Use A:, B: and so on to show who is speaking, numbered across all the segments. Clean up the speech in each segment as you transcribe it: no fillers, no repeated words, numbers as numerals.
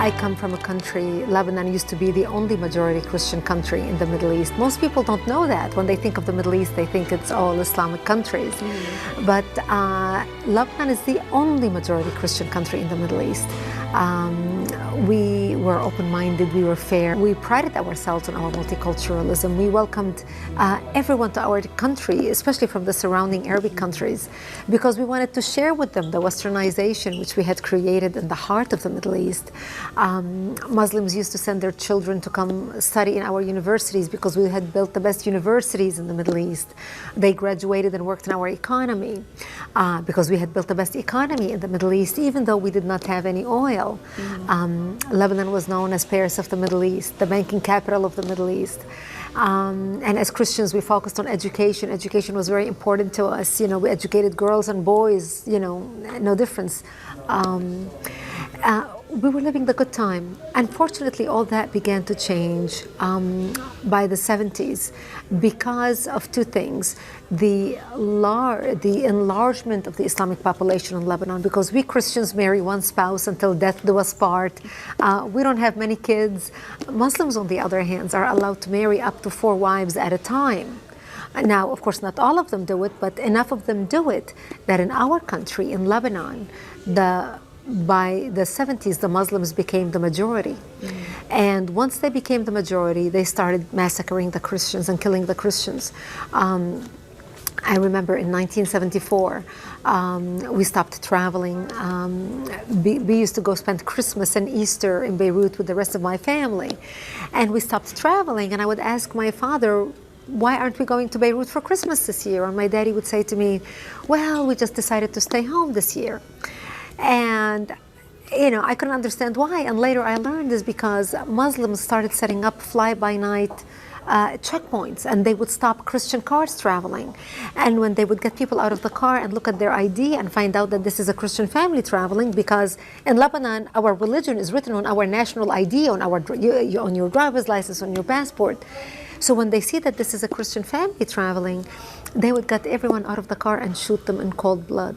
A: I come from a country, Lebanon used to be the only majority Christian country in the Middle East. Most people don't know that. When they think of the Middle East, they think it's all Islamic countries. But Lebanon is the only majority Christian country in the Middle East. We were open-minded, we were fair. We prided ourselves on our multiculturalism. We welcomed everyone to our country, especially from the surrounding Arabic countries, because we wanted to share with them the westernization which we had created in the heart of the Middle East. Muslims used to send their children to come study in our universities because we had built the best universities in the Middle East. They graduated and worked in our economy because we had built the best economy in the Middle East, even though we did not have any oil. Lebanon was known as Paris of the Middle East, the banking capital of the Middle East. And as Christians, we focused on education. Education was very important to us. You know, we educated girls and boys, you know, no difference. We were living the good time. Unfortunately, all that began to change by the 70s because of two things. The enlargement of the Islamic population in Lebanon, because we Christians marry one spouse until death do us part. We don't have many kids. Muslims, on the other hand, are allowed to marry up to 4 wives at a time. Now, of course, not all of them do it, but enough of them do it that in our country, in Lebanon, by the 70s, the Muslims became the majority. And once they became the majority, they started massacring the Christians and killing the Christians. I remember in 1974, we stopped traveling. We used to go spend Christmas and Easter in Beirut with the rest of my family. And we stopped traveling, and I would ask my father, why aren't we going to Beirut for Christmas this year? And my daddy would say to me, well, we just decided to stay home this year. And, you know, I couldn't understand why. And later I learned is because Muslims started setting up fly-by-night checkpoints, and they would stop Christian cars traveling. And when they would get people out of the car and look at their ID and find out that this is a Christian family traveling, because in Lebanon, our religion is written on our national ID, on your driver's license, on your passport. So when they see that this is a Christian family traveling, they would get everyone out of the car and shoot them in cold blood.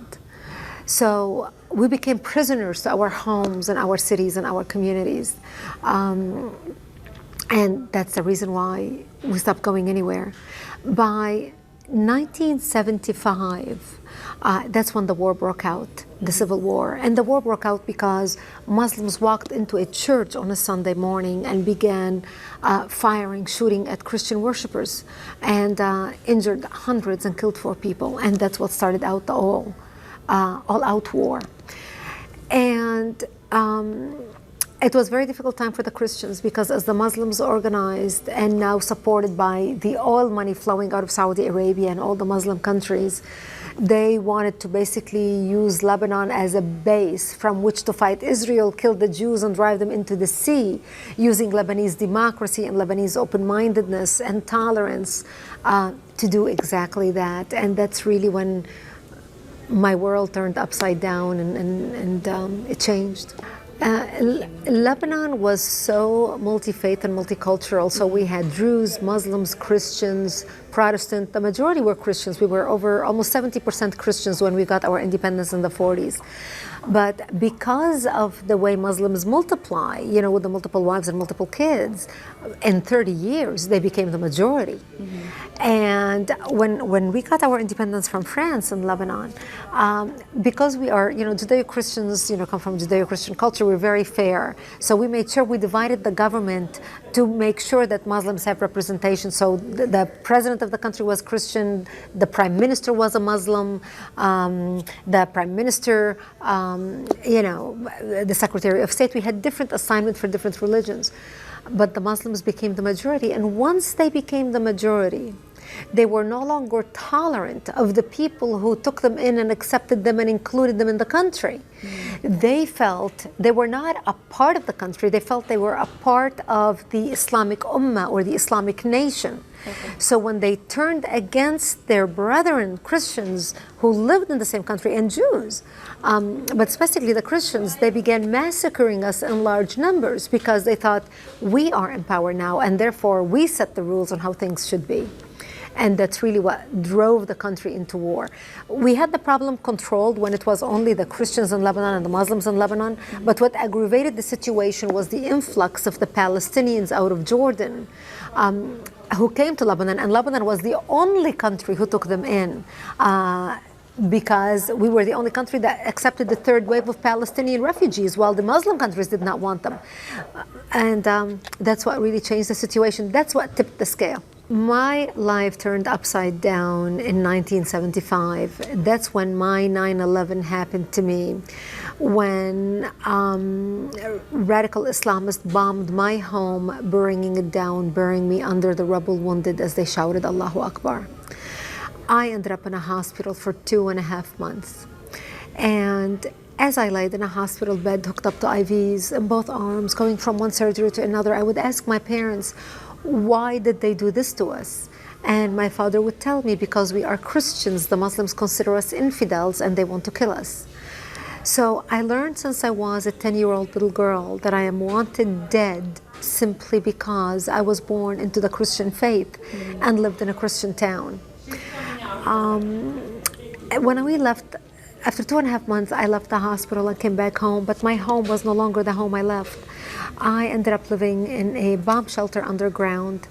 A: So we became prisoners to our homes and our cities and our communities. And that's the reason why we stopped going anywhere. By 1975, that's when the war broke out, the civil war. And the war broke out because Muslims walked into a church on a Sunday morning and began firing, shooting at Christian worshipers, and injured hundreds and killed 4 people. And that's what started out the all-out war. And it was a very difficult time for the Christians, because as the Muslims organized and now supported by the oil money flowing out of Saudi Arabia and all the Muslim countries, they wanted to basically use Lebanon as a base from which to fight Israel, kill the Jews and drive them into the sea, using Lebanese democracy and Lebanese open-mindedness and tolerance to do exactly that. And that's really when my world turned upside down and it changed. Lebanon was so multi-faith and multicultural. So we had Druze, Muslims, Christians, Protestant. The majority were Christians. We were over almost 70% Christians when we got our independence in the 40s. But because of the way Muslims multiply, you know, with the multiple wives and multiple kids, in 30 years, they became the majority. And when we got our independence from France and Lebanon, because we are, you know, Judeo-Christians, you know, come from Judeo-Christian culture, we're very fair. So we made sure we divided the government to make sure that Muslims have representation. So the president of the country was Christian, the prime minister was a Muslim, the prime minister, you know, the Secretary of State. We had different assignments for different religions. But the Muslims became the majority. And once they became the majority, they were no longer tolerant of the people who took them in and accepted them and included them in the country. They felt they were not a part of the country. They felt they were a part of the Islamic Ummah or the Islamic nation. So when they turned against their brethren Christians who lived in the same country, and Jews, but specifically the Christians, they began massacring us in large numbers because they thought we are in power now and therefore we set the rules on how things should be. And that's really what drove the country into war. We had the problem controlled when it was only the Christians in Lebanon and the Muslims in Lebanon. But what aggravated the situation was the influx of the Palestinians out of Jordan, who came to Lebanon. And Lebanon was the only country who took them in. Because we were the only country that accepted the third wave of Palestinian refugees, while the Muslim countries did not want them. And that's what really changed the situation. That's what tipped the scale. My life turned upside down in 1975. That's when my 9/11 happened to me, when radical Islamists bombed my home, bringing it down, burying me under the rubble, wounded as they shouted, Allahu Akbar. I ended up in a hospital for 2.5 months. And as I laid in a hospital bed, hooked up to IVs in both arms, going from one surgery to another, I would ask my parents, why did they do this to us? And my father would tell me, because we are Christians, the Muslims consider us infidels and they want to kill us. So I learned since I was a 10-year-old little girl that I am wanted dead simply because I was born into the Christian faith and lived in a Christian town. When we left, after 2.5 months, I left the hospital and came back home, but my home was no longer the home I left. I ended up living in a bomb shelter underground,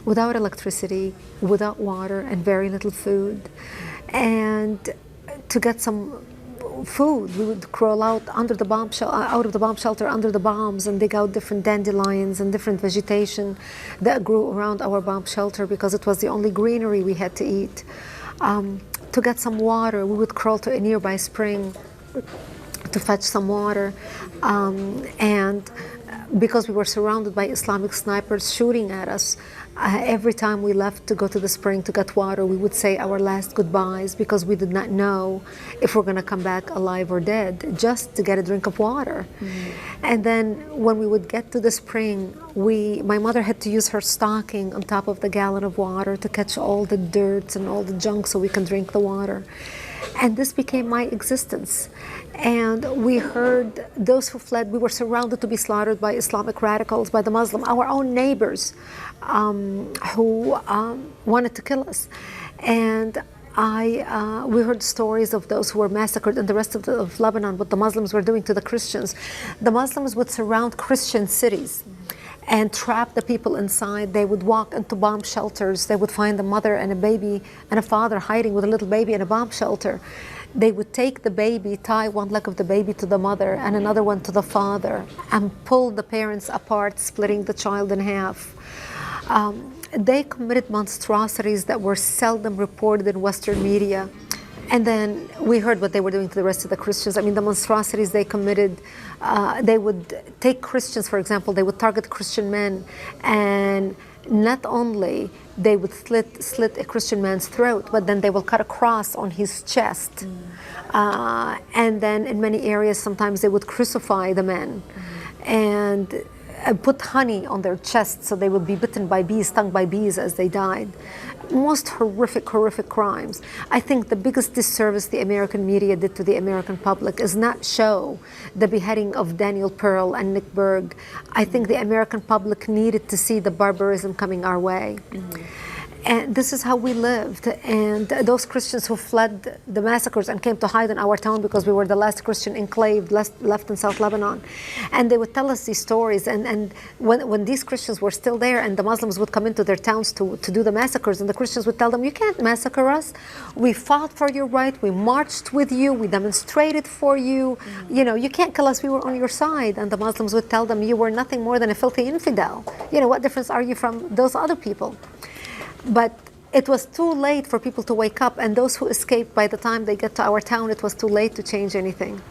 A: without electricity, without water, and very little food. And to get some food, we would crawl out under the out of the bomb shelter under the bombs and dig out different dandelions and different vegetation that grew around our bomb shelter because it was the only greenery we had to eat. To get some water, we would crawl to a nearby spring to fetch some water, and because we were surrounded by Islamic snipers shooting at us, every time we left to go to the spring to get water, we would say our last goodbyes because we did not know if we're going to come back alive or dead, just to get a drink of water. And then when we would get to the spring, my mother had to use her stocking on top of the gallon of water to catch all the dirt and all the junk so we can drink the water. And this became my existence. And we heard those who fled, we were surrounded to be slaughtered by Islamic radicals, by the Muslim, our own neighbors who wanted to kill us. And we heard stories of those who were massacred in the rest of Lebanon, what the Muslims were doing to the Christians. The Muslims would surround Christian cities and trap the people inside. They would walk into bomb shelters. They would find a mother and a baby and a father hiding with a little baby in a bomb shelter. They would take the baby, tie one leg of the baby to the mother and another one to the father, and pull the parents apart, splitting the child in half. They committed monstrosities that were seldom reported in Western media. And then we heard what they were doing to the rest of the Christians. I mean, the monstrosities they committed, they would take Christians, for example, they would target Christian men, and not only they would slit a Christian man's throat, but then they will cut a cross on his chest. And then in many areas, sometimes they would crucify the men and put honey on their chests so they would be bitten by bees, stung by bees as they died. Most horrific crimes. I think the biggest disservice the American media did to the American public is not show the beheading of Daniel Pearl and Nick Berg. I think the American public needed to see the barbarism coming our way. And this is how we lived. And those Christians who fled the massacres and came to hide in our town because we were the last Christian enclave left in South Lebanon. And they would tell us these stories. And when these Christians were still there and the Muslims would come into their towns to do the massacres, and the Christians would tell them, you can't massacre us. We fought for your right. We marched with you. We demonstrated for you. You know, you can't kill us. We were on your side. And the Muslims would tell them, you were nothing more than a filthy infidel. You know, what difference are you from those other people? But it was too late for people to wake up, and those who escaped, by the time they get to our town, it was too late to change anything.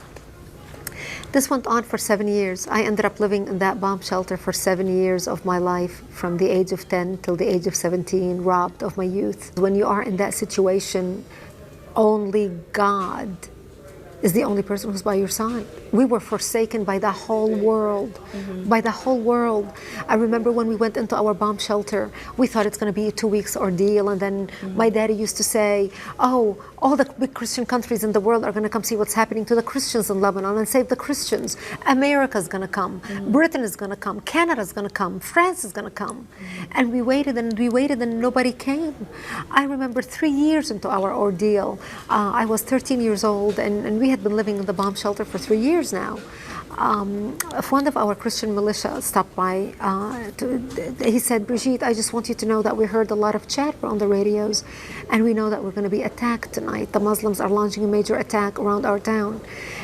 A: This went on for 7 years. I ended up living in that bomb shelter for 7 years of my life, from the age of 10 till the age of 17, robbed of my youth. When you are in that situation, only God is the only person who's by your side. We were forsaken by the whole world, by the whole world. I remember when we went into our bomb shelter, we thought it's going to be a 2 weeks ordeal, and then my daddy used to say, oh, all the big Christian countries in the world are going to come see what's happening to the Christians in Lebanon and save the Christians. America's going to come. Britain is going to come. Canada's going to come. France is going to come. And we waited and nobody came. I remember 3 years into our ordeal. I was 13 years old and we had been living in the bomb shelter for 3 years now. One of our Christian militia stopped by. He said, Brigitte, I just want you to know that we heard a lot of chatter on the radios and we know that we're going to be attacked tonight. The Muslims are launching a major attack around our town.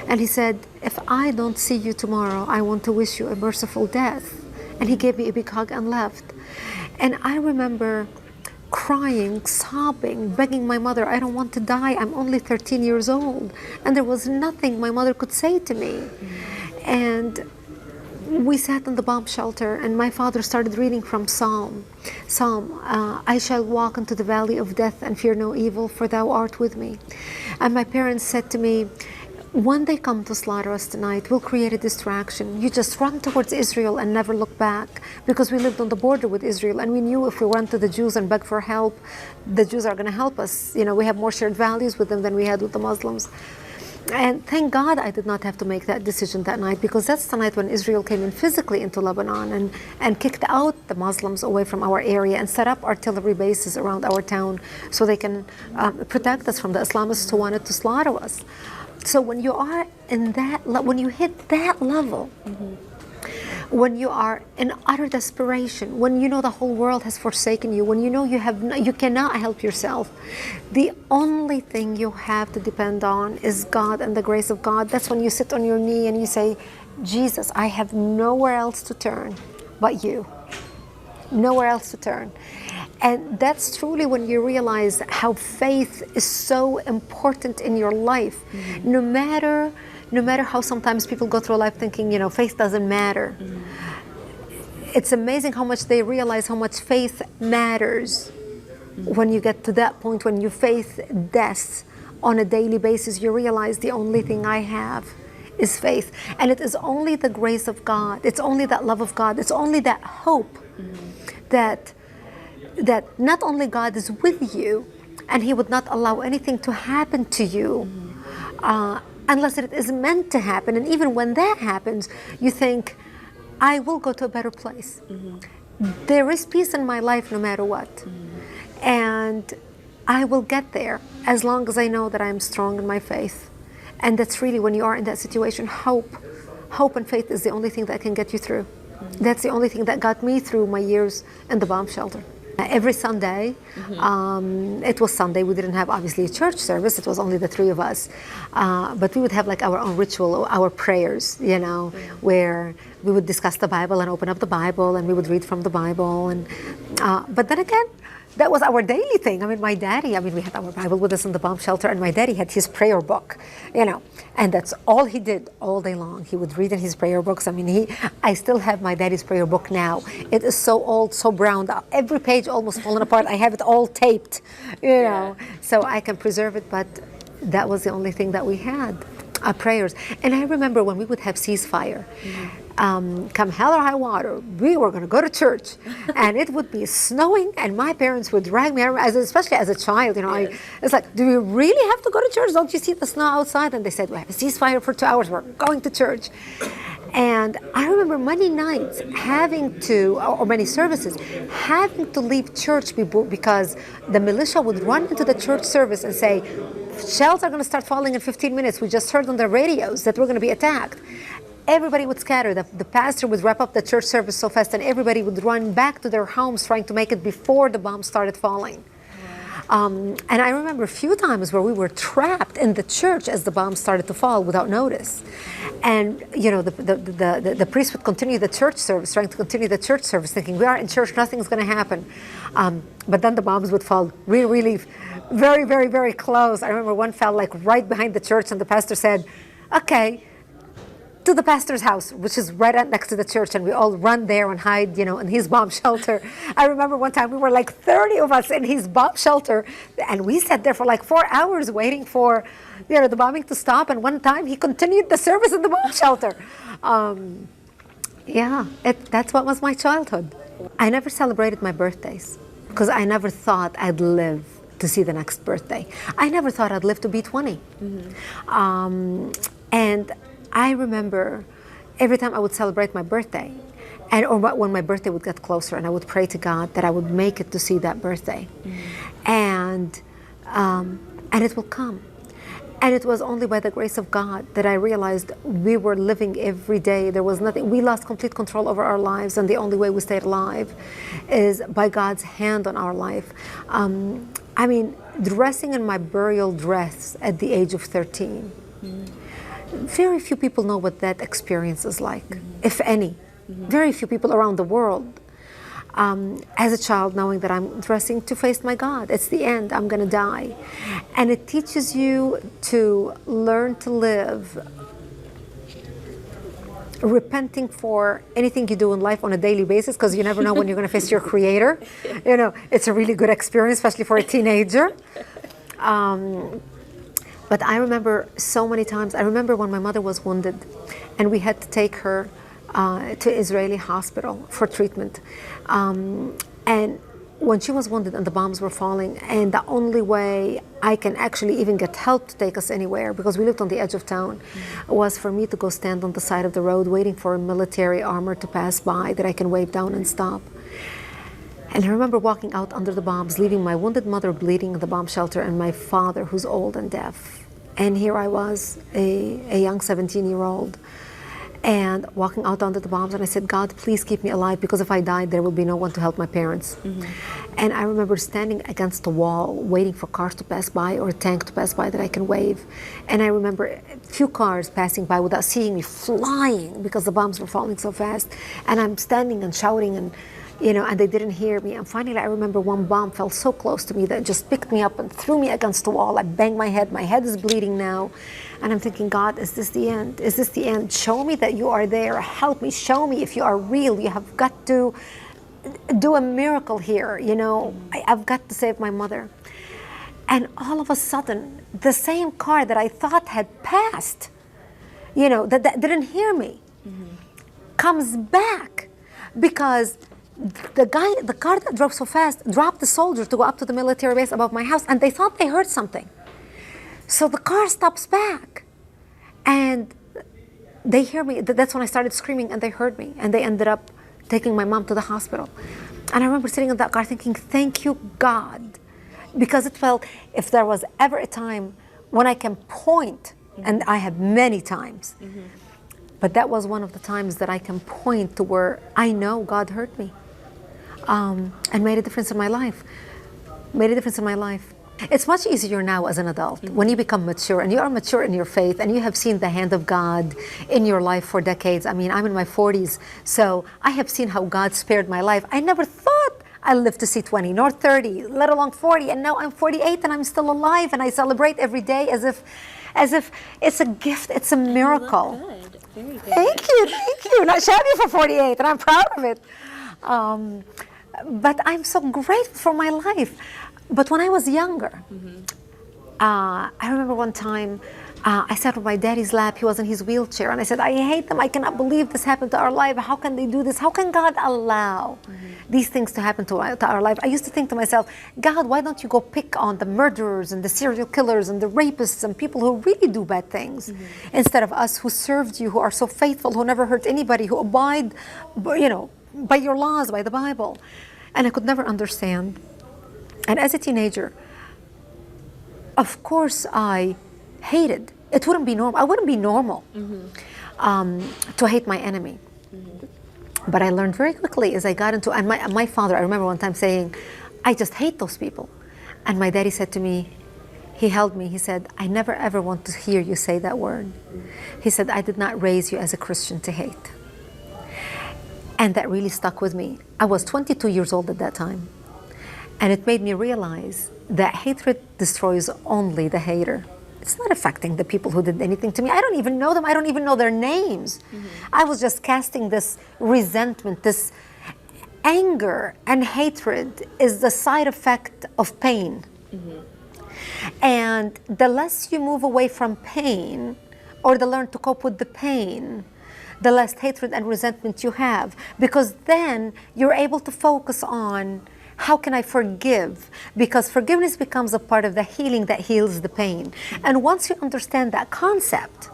A: And he said, if I don't see you tomorrow, I want to wish you a merciful death. And he gave me a big hug and left. And I remember crying, sobbing, begging my mother, I don't want to die. I'm only 13 years old. And there was nothing my mother could say to me. And we sat in the bomb shelter and my father started reading from Psalm, I shall walk into the valley of death and fear no evil, for thou art with me. And my parents said to me, when they come to slaughter us tonight, we'll create a distraction. You just run towards Israel and never look back, because we lived on the border with Israel and we knew if we run to the Jews and beg for help, the Jews are going to help us. You know, we have more shared values with them than we had with the Muslims. And thank God I did not have to make that decision that night, because that's the night when Israel came in physically into Lebanon and kicked out the Muslims away from our area and set up artillery bases around our town so they can protect us from the Islamists who wanted to slaughter us. So when you are in that, when you hit that level, when you are in utter desperation, when you know the whole world has forsaken you, when you know you cannot help yourself, the only thing you have to depend on is God and the grace of God. That's when you sit on your knee and you say, Jesus, I have nowhere else to turn but you. Nowhere else to turn. And that's truly when you realize how faith is so important in your life. No matter how sometimes people go through life thinking, you know, faith doesn't matter. It's amazing how much they realize how much faith matters. When you get to that point, when you face death on a daily basis, you realize the only thing I have is faith. And it is only the grace of God. It's only that love of God. It's only that hope that not only God is with you and He would not allow anything to happen to you unless it is meant to happen. And even when that happens, you think, I will go to a better place. There is peace in my life no matter what. And I will get there as long as I know that I'm strong in my faith. And that's really when you are in that situation, hope and faith is the only thing that can get you through. That's the only thing that got me through my years in the bomb shelter. Every Sunday, it was Sunday, we didn't have obviously a church service, it was only the three of us, but we would have like our own ritual, our prayers, you know, where we would discuss the Bible and open up the Bible and we would read from the Bible. And but then again, that was our daily thing. I mean, my daddy, we had our Bible with us in the bomb shelter, and my daddy had his prayer book, you know, and that's all he did all day long. He would read in his prayer books. I still have my daddy's prayer book now. It is so old, so browned out. Every page almost fallen apart. I have it all taped, you know, so I can preserve it, but that was the only thing that we had. Prayers. And I remember when we would have ceasefire, come hell or high water, we were going to go to church, and it would be snowing, and my parents would drag me around, especially as a child, you know.
B: Yes.
A: It's like, do we really have to go to church? Don't you see the snow outside? And they said, we have a ceasefire for 2 hours, we're going to church. And I remember many nights or many services, having to leave church because the militia would run into the church service and say, shells are going to start falling in 15 minutes. We just heard on the radios that we're going to be attacked. Everybody would scatter. The pastor would wrap up the church service so fast, and everybody would run back to their homes trying to make it before the bombs started falling. And I remember a few times where we were trapped in the church as the bombs started to fall without notice. And, you know, the priest would continue the church service, trying to continue the church service, thinking, we are in church, nothing's going to happen. But then the bombs would fall really very, very, very close. I remember one fell like right behind the church, and the pastor said, okay, to the pastor's house, which is right next to the church, and we all run there and hide, you know, in his bomb shelter. I remember one time we were like 30 of us in his bomb shelter, and we sat there for like 4 hours waiting for, you know, the bombing to stop. And one time he continued the service in the bomb shelter. That's what was my childhood. I never celebrated my birthdays because I never thought I'd live to see the next birthday. I never thought I'd live to be 20. And I remember every time I would celebrate my birthday, or when my birthday would get closer, and I would pray to God that I would make it to see that birthday. And it will come. And it was only by the grace of God that I realized we were living every day. There was nothing. We lost complete control over our lives, and the only way we stayed alive is by God's hand on our life. I mean, dressing in my burial dress at the age of 13. Very few people know what that experience is like, if any. Very few people around the world. As a child, knowing that I'm dressing to face my God. It's the end. I'm going to die. And it teaches you to learn to live repenting for anything you do in life on a daily basis, because you never know when you're going to face your Creator. You know, it's a really good experience, especially for a teenager. But I remember so many times. I remember when my mother was wounded, and we had to take her to Israeli hospital for treatment. And when she was wounded and the bombs were falling, and the only way I can actually even get help to take us anywhere, because we lived on the edge of town, was for me to go stand on the side of the road waiting for a military armor to pass by that I can wave down and stop. And I remember walking out under the bombs, leaving my wounded mother bleeding in the bomb shelter and my father who's old and deaf. And here I was, a young 17-year-old, and walking out under the bombs, and I said, God, please keep me alive, because if I died, there will be no one to help my parents. And I remember standing against the wall, waiting for cars to pass by or a tank to pass by that I can wave. And I remember a few cars passing by without seeing me, flying because the bombs were falling so fast. And I'm standing and shouting, and and they didn't hear me. And finally, I remember one bomb fell so close to me that it just picked me up and threw me against the wall. I banged my head. My head is bleeding now. And I'm thinking, God, is this the end? Is this the end? Show me that you are there. Help me. Show me if you are real. You have got to do a miracle here. I've got to save my mother. And all of a sudden, the same car that I thought had passed, that didn't hear me, comes back, because the car that drove so fast dropped the soldier to go up to the military base above my house, and they thought they heard something. So the car stops back, and they hear me. That's when I started screaming, and they heard me, and they ended up taking my mom to the hospital. And I remember sitting in that car thinking, thank you, God, because it felt, if there was ever a time when I can point, and I have many times, but that was one of the times that I can point to where I know God heard me. And made a difference in my life. It's much easier now as an adult, when you become mature, and you are mature in your faith, and you have seen the hand of God in your life for decades. I mean, I'm in my 40s, so I have seen how God spared my life. I never thought I'd live to see 20, nor 30, let alone 40, and now I'm 48 and I'm still alive, and I celebrate every day as if it's a gift, it's a miracle.
B: You look good. Very good.
A: Thank you. Not shabby for 48, and I'm proud of it. But I'm so grateful for my life. But when I was younger, I remember one time I sat on my daddy's lap. He was in his wheelchair, and I said, I hate them. I cannot believe this happened to our life. How can they do this? How can God allow these things to happen to our life? I used to think to myself, God, why don't you go pick on the murderers and the serial killers and the rapists and people who really do bad things, instead of us who served you, who are so faithful, who never hurt anybody, who abide, by your laws, by the Bible. And I could never understand. And as a teenager, of course, I hated. It wouldn't be normal. I wouldn't be normal to hate my enemy. But I learned very quickly as I got into. And my father, I remember one time saying, "I just hate those people." And my daddy said to me, he held me. He said, "I never ever want to hear you say that word." He said, "I did not raise you as a Christian to hate." And that really stuck with me. I was 22 years old at that time. And it made me realize that hatred destroys only the hater. It's not affecting the people who did anything to me. I don't even know them. I don't even know their names. I was just casting this resentment, this anger, and hatred is the side effect of pain. And the less you move away from pain, or the learn to cope with the pain, the less hatred and resentment you have, because then you're able to focus on How can I forgive? Because forgiveness becomes a part of the healing that heals the pain. And once you understand that concept,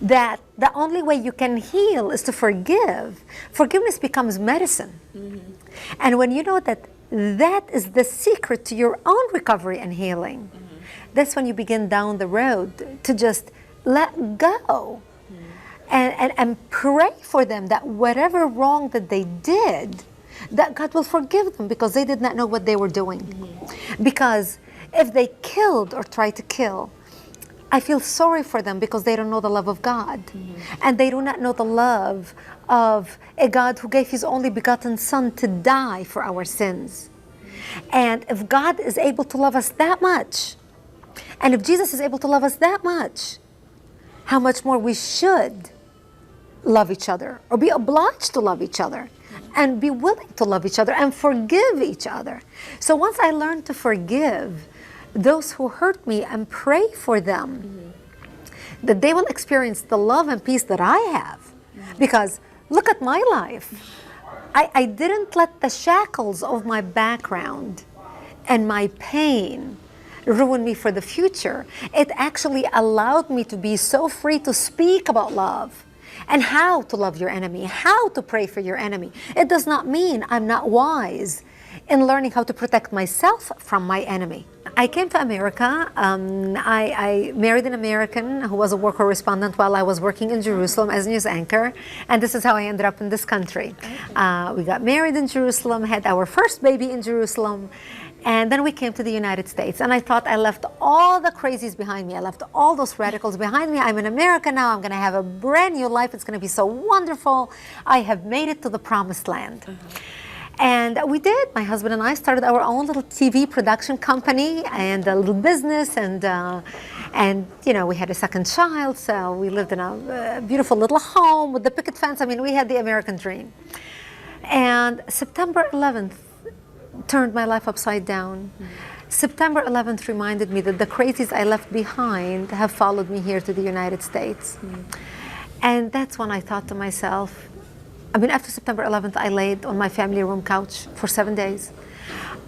A: that the only way you can heal is to forgive, forgiveness becomes medicine. And when you know that that is the secret to your own recovery and healing, that's when you begin down the road to just let go and pray for them that whatever wrong that they did, that God will forgive them because they did not know what they were doing. Because if they killed or tried to kill, I feel sorry for them because they don't know the love of God. And they do not know the love of a God who gave his only begotten Son to die for our sins. And if God is able to love us that much, and if Jesus is able to love us that much, how much more we should love each other, or be obliged to love each other, and be willing to love each other and forgive each other. So once I learned to forgive those who hurt me and pray for them, that they will experience the love and peace that I have. Because look at my life. I didn't let the shackles of my background and my pain ruin me for the future. It actually allowed me to be so free to speak about love and how to love your enemy, how to pray for your enemy. It does not mean I'm not wise in learning how to protect myself from my enemy. I came to America. I married an American who was a war correspondent while I was working in Jerusalem as news anchor, and this is how I ended up in this country. We got married in Jerusalem, had our first baby in Jerusalem, and then we came to the United States. And I thought I left all the crazies behind me. I left all those radicals behind me. I'm in America now. I'm going to have a brand new life. It's going to be so wonderful. I have made it to the promised land. And we did. My husband and I started our own little TV production company and a little business, and you know, we had a second child, so we lived in a beautiful little home with the picket fence. I mean, we had the American dream. And September 11th turned my life upside down. September 11th reminded me that the crazies I left behind have followed me here to the United States. And that's when I thought to myself, I mean, after September 11th, I laid on my family room couch for 7 days.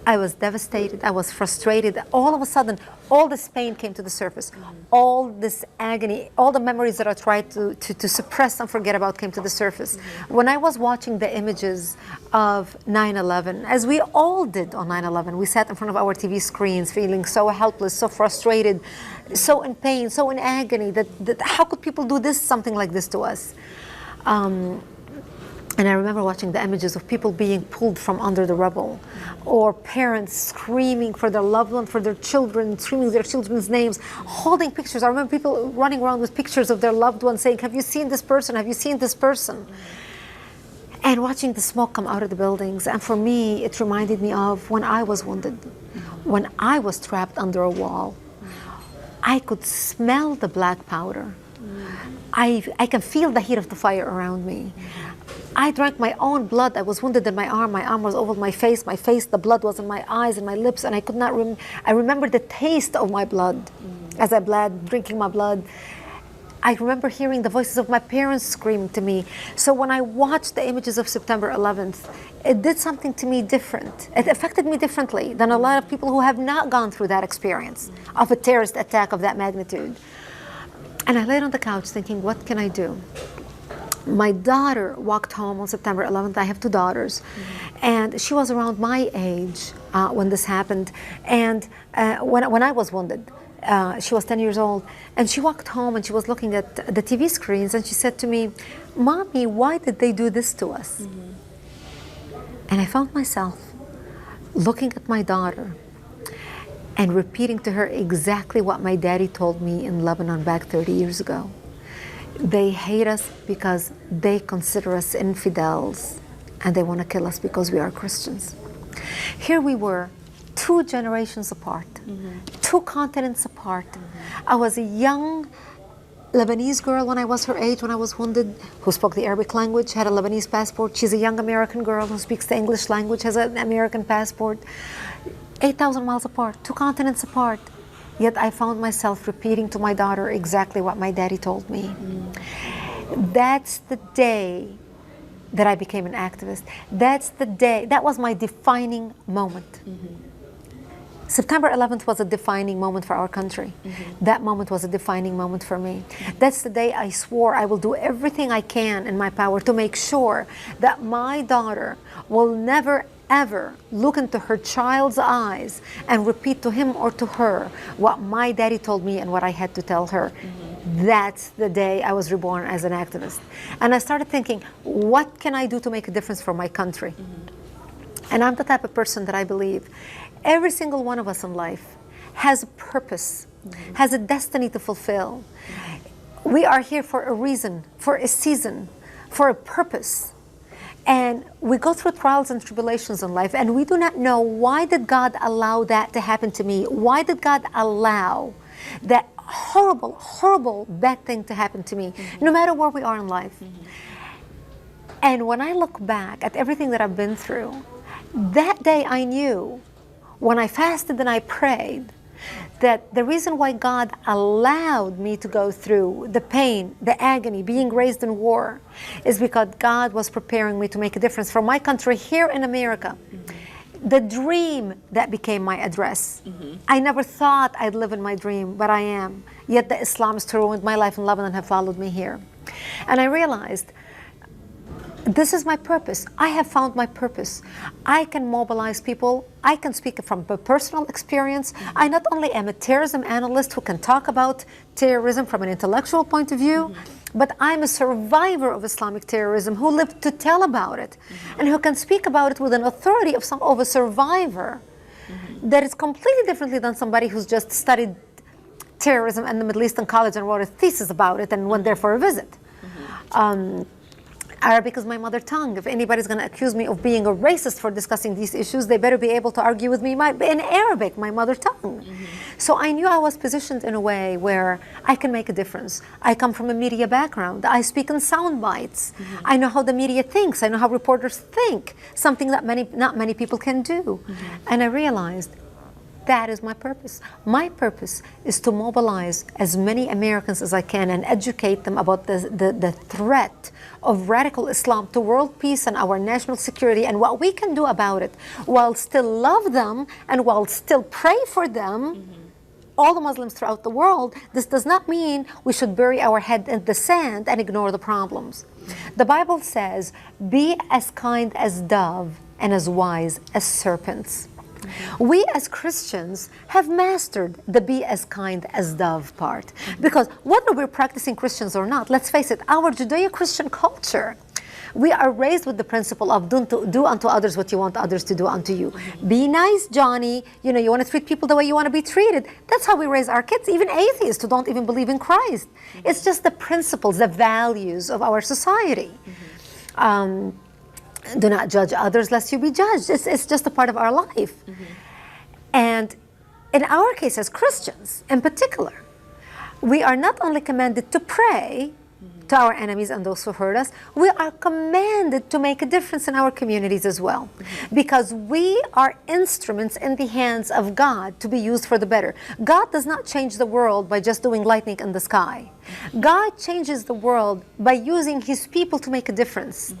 A: I was devastated. I was frustrated. All of a sudden, all this pain came to the surface. All this agony, all the memories that I tried to suppress and forget about came to the surface. When I was watching the images of 9/11, as we all did on 9/11, we sat in front of our TV screens feeling so helpless, so frustrated, so in pain, so in agony, that how could people do this, something like this to us? And I remember watching the images of people being pulled from under the rubble, or parents screaming for their loved one, for their children, screaming their children's names, holding pictures. I remember people running around with pictures of their loved ones saying, "Have you seen this person? Have you seen this person?" And watching the smoke come out of the buildings. And for me, it reminded me of when I was wounded, when I was trapped under a wall. I could smell the black powder. I can feel the heat of the fire around me. I drank my own blood. I was wounded in my arm was over my face, the blood was in my eyes and my lips, and I could not I remember the taste of my blood as I bled, drinking my blood. I remember hearing the voices of my parents screaming to me. So when I watched the images of September 11th, it did something to me different. It affected me differently than a lot of people who have not gone through that experience of a terrorist attack of that magnitude. And I laid on the couch thinking, what can I do? My daughter walked home on September 11th. I have two daughters. And she was around my age when this happened. And when I was wounded, she was 10 years old. And she walked home and she was looking at the TV screens and she said to me, "Mommy, why did they do this to us?" And I found myself looking at my daughter and repeating to her exactly what my daddy told me in Lebanon back 30 years ago. They hate us because they consider us infidels, and they want to kill us because we are Christians. Here we were, 2 generations apart, 2 continents apart. I was a young Lebanese girl when I was her age, when I was wounded, who spoke the Arabic language, had a Lebanese passport. She's a young American girl who speaks the English language, has an American passport. 8,000 miles apart, 2 continents apart. Yet I found myself repeating to my daughter exactly what my daddy told me. That's the day that I became an activist. That's the day, that was my defining moment. September 11th was a defining moment for our country. That moment was a defining moment for me. That's the day I swore I will do everything I can in my power to make sure that my daughter will never ever look into her child's eyes and repeat to him or to her what my daddy told me and what I had to tell her. That's the day I was reborn as an activist. And I started thinking, what can I do to make a difference for my country? And I'm the type of person that I believe every single one of us in life has a purpose, has a destiny to fulfill. We are here for a reason, for a season, for a purpose. And we go through trials and tribulations in life, and we do not know, why did God allow that to happen to me? Why did God allow that horrible, horrible, bad thing to happen to me, no matter where we are in life? And when I look back at everything that I've been through, that day I knew, when I fasted and I prayed, that the reason why God allowed me to go through the pain, the agony, being raised in war, is because God was preparing me to make a difference for my country here in America. The dream that became my address. I never thought I'd live in my dream, but I am. Yet the Islamists who ruined my life in Lebanon have followed me here. And I realized, this is my purpose. I have found my purpose. I can mobilize people. I can speak from personal experience. I not only am a terrorism analyst who can talk about terrorism from an intellectual point of view, but I'm a survivor of Islamic terrorism who lived to tell about it, and who can speak about it with an authority of a survivor that is completely differently than somebody who's just studied terrorism in the Middle East in college and wrote a thesis about it and went there for a visit. Arabic is my mother tongue. If anybody's going to accuse me of being a racist for discussing these issues, they better be able to argue with me in Arabic, my mother tongue. So I knew I was positioned in a way where I can make a difference. I come from a media background. I speak in sound bites. I know how the media thinks. I know how reporters think, something that not many people can do. And I realized, that is my purpose. My purpose is to mobilize as many Americans as I can and educate them about the threat of radical Islam to world peace and our national security, and what we can do about it, while still love them and while still pray for them. All the Muslims throughout the world. This does not mean we should bury our head in the sand and ignore the problems. The Bible says, be as kind as dove and as wise as serpents. We as Christians have mastered the be as kind as dove part, because whether we're practicing Christians or not, let's face it, our Judeo-Christian culture, we are raised with the principle of do unto others what you want others to do unto you. Be nice, Johnny. You know, you want to treat people the way you want to be treated. That's how we raise our kids, even atheists who don't even believe in Christ. It's just the principles, the values of our society. Do not judge others lest you be judged. It's just a part of our life. And in our case as Christians in particular, we are not only commanded to pray to our enemies and those who hurt us, we are commanded to make a difference in our communities as well. Because we are instruments in the hands of God to be used for the better. God does not change the world by just doing lightning in the sky. God changes the world by using His people to make a difference.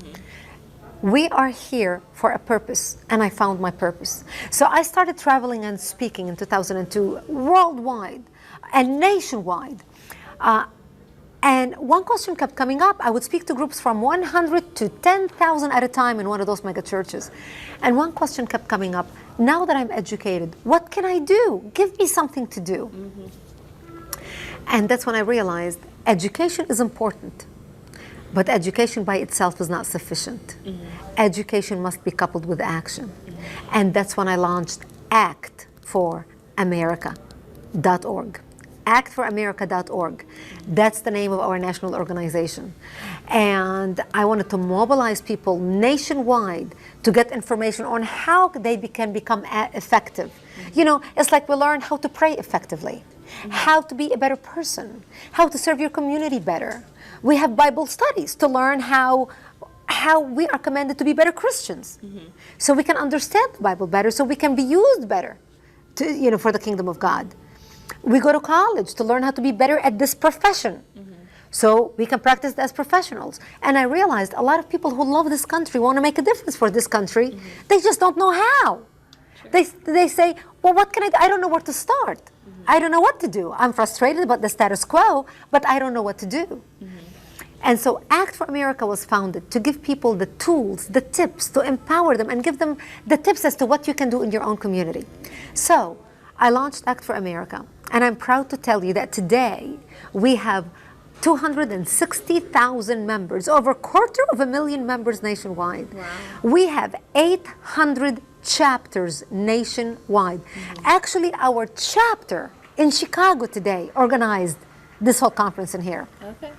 A: We are here for a purpose, and I found my purpose. So I started traveling and speaking in 2002 worldwide and nationwide. And one question kept coming up. I would speak to groups from 100 to 10,000 at a time in one of those mega churches. And one question kept coming up. Now that I'm educated, what can I do? Give me something to do. And that's when I realized education is important. But education by itself is not sufficient. Education must be coupled with action. And that's when I launched actforamerica.org. actforamerica.org. That's the name of our national organization. And I wanted to mobilize people nationwide to get information on how they can become effective. You know, it's like we learn how to pray effectively, how to be a better person, how to serve your community better. We have Bible studies to learn how we are commanded to be better Christians, so we can understand the Bible better, so we can be used better for the kingdom of God. We go to college to learn how to be better at this profession, so we can practice as professionals. And I realized a lot of people who love this country want to make a difference for this country. They just don't know how. They say, well, what can I do? I don't know where to start. I don't know what to do. I'm frustrated about the status quo, but I don't know what to do. And so Act for America was founded to give people the tools, the tips, to empower them and give them the tips as to what you can do in your own community. So I launched Act for America, and I'm proud to tell you that today we have 260,000 members, over 250,000 members nationwide.
B: Wow.
A: We have 800 chapters nationwide. Actually, our chapter in Chicago today organized this whole conference in here.
B: Okay.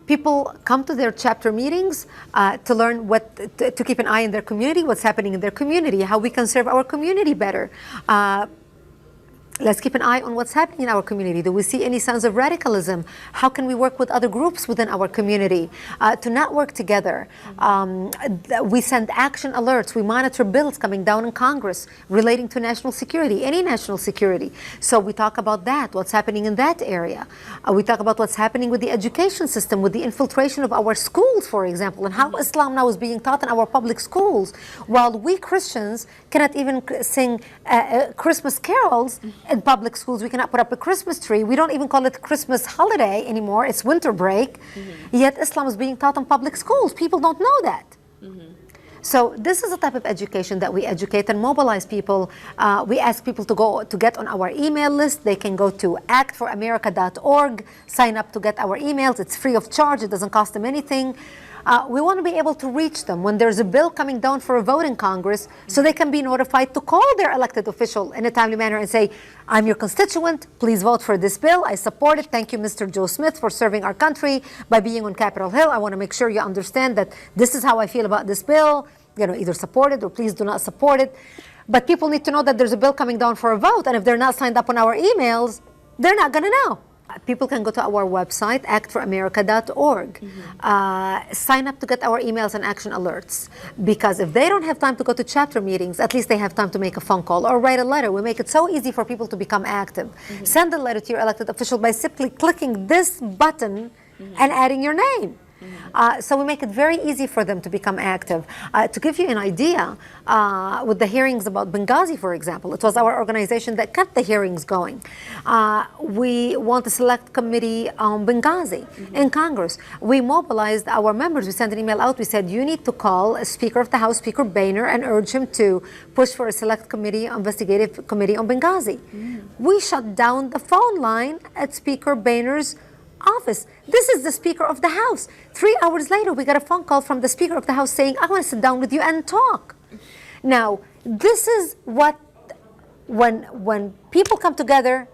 A: People come to their chapter meetings to learn to keep an eye in their community, what's happening in their community, how we can serve our community better. Let's keep an eye on what's happening in our community. Do we see any signs of radicalism? How can we work with other groups within our community to not work together? We send action alerts. We monitor bills coming down in Congress relating to national security, any national security. So we talk about that, what's happening in that area. We talk about what's happening with the education system, with the infiltration of our schools, for example, and how Islam now is being taught in our public schools, while we Christians cannot even sing Christmas carols in public schools. We cannot put up a Christmas tree. We don't even call it Christmas holiday anymore. It's winter break. Yet Islam is being taught in public schools. People don't know that. So this is a type of education that we educate and mobilize people. We ask people to get on our email list. They can go to actforamerica.org, sign up to get our emails. It's free of charge. It doesn't cost them anything. We want to be able to reach them when there's a bill coming down for a vote in Congress, so they can be notified to call their elected official in a timely manner and say, I'm your constituent, please vote for this bill, I support it, thank you Mr. Joe Smith for serving our country by being on Capitol Hill. I want to make sure you understand that this is how I feel about this bill, either support it or please do not support it. But people need to know that there's a bill coming down for a vote, and if they're not signed up on our emails, they're not going to know. People can go to our website, actforamerica.org, sign up to get our emails and action alerts. Because if they don't have time to go to chapter meetings, at least they have time to make a phone call or write a letter. We make it so easy for people to become active. Send a letter to your elected official by simply clicking this button and adding your name. So we make it very easy for them to become active. To give you an idea, with the hearings about Benghazi, for example, it was our organization that kept the hearings going. We want a select committee on Benghazi in Congress. We mobilized our members. We sent an email out. We said, you need to call Speaker of the House, Speaker Boehner, and urge him to push for a select committee, investigative committee on Benghazi. We shut down the phone line at Speaker Boehner's office. This is the Speaker of the House. 3 hours later, we got a phone call from the Speaker of the House saying, I want to sit down with you and talk. Now, this is what, when people come together,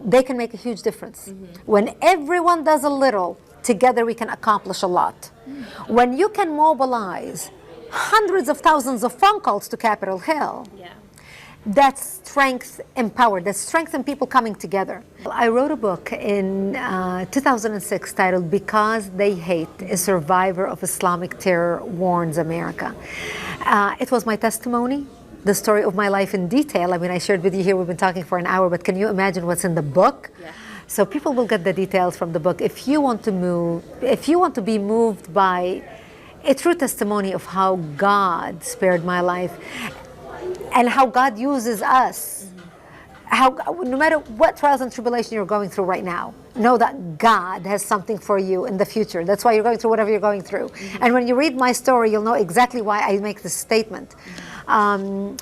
A: they can make a huge difference. When everyone does a little, together we can accomplish a lot. When you can mobilize hundreds of thousands of phone calls to Capitol Hill, that's strength empowered. That's strength in people coming together. I wrote a book in 2006 titled Because They Hate, a Survivor of Islamic Terror Warns America. It was my testimony, the story of my life in detail. I mean, I shared with you here, we've been talking for an hour, but can you imagine what's in the book? So people will get the details from the book. If you want to be moved by a true testimony of how God spared my life, and how God uses us. No matter what trials and tribulation you're going through right now, know that God has something for you in the future. That's why you're going through whatever you're going through. And when you read my story, you'll know exactly why I make this statement. And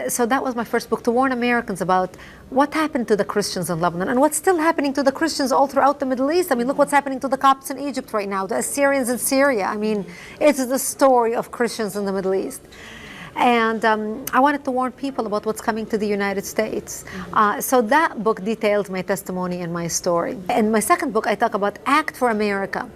A: so that was my first book, to warn Americans about what happened to the Christians in Lebanon and what's still happening to the Christians all throughout the Middle East. I mean, look what's happening to the Copts in Egypt right now, the Assyrians in Syria. I mean, it's the story of Christians in the Middle East. And I wanted to warn people about what's coming to the United States. So that book details my testimony and my story. In my second book, I talk about Act for America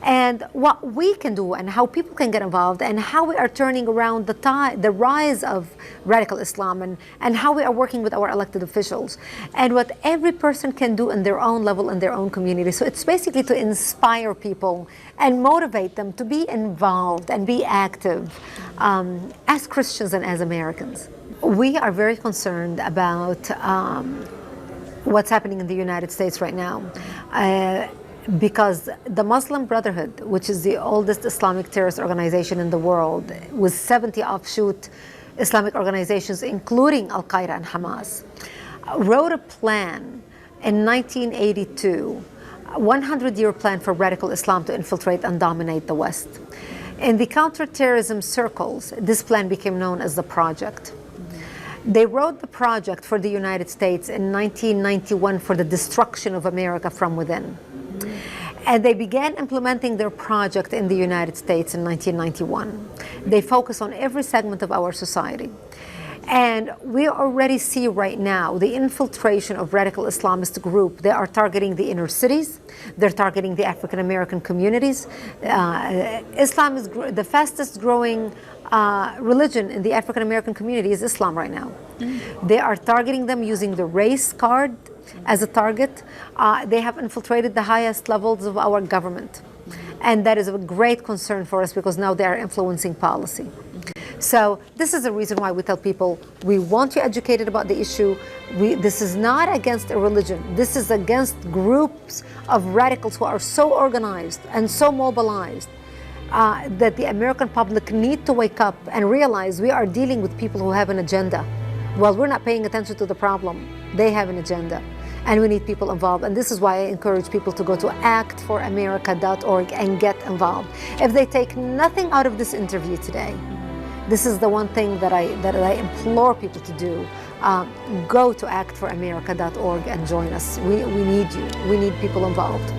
A: and what we can do and how people can get involved and how we are turning around the rise of radical Islam and how we are working with our elected officials and what every person can do in their own level in their own community. So it's basically to inspire people and motivate them to be involved and be active as Christians and as Americans. We are very concerned about what's happening in the United States right now. Because the Muslim Brotherhood, which is the oldest Islamic terrorist organization in the world, with 70 offshoot Islamic organizations, including Al-Qaeda and Hamas, wrote a plan in 1982, a 100-year plan for radical Islam to infiltrate and dominate the West. In the counterterrorism circles, this plan became known as the Project. They wrote the project for the United States in 1991 for the destruction of America from within. And they began implementing their project in the United States in 1991. They focus on every segment of our society. And we already see right now the infiltration of radical Islamist group. They are targeting the inner cities. They're targeting the African American communities. Islam is the fastest growing religion in the African American community is Islam right now. They are targeting them using the race card as a target. They have infiltrated the highest levels of our government. And that is a great concern for us because now they are influencing policy. So this is the reason why we tell people we want you educated about the issue. This is not against a religion. This is against groups of radicals who are so organized and so mobilized that the American public need to wake up and realize we are dealing with people who have an agenda. While we're not paying attention to the problem, they have an agenda. And we need people involved. And this is why I encourage people to go to actforamerica.org and get involved. If they take nothing out of this interview today, this is the one thing that I implore people to do. Go to actforamerica.org and join us. We need you. We need people involved.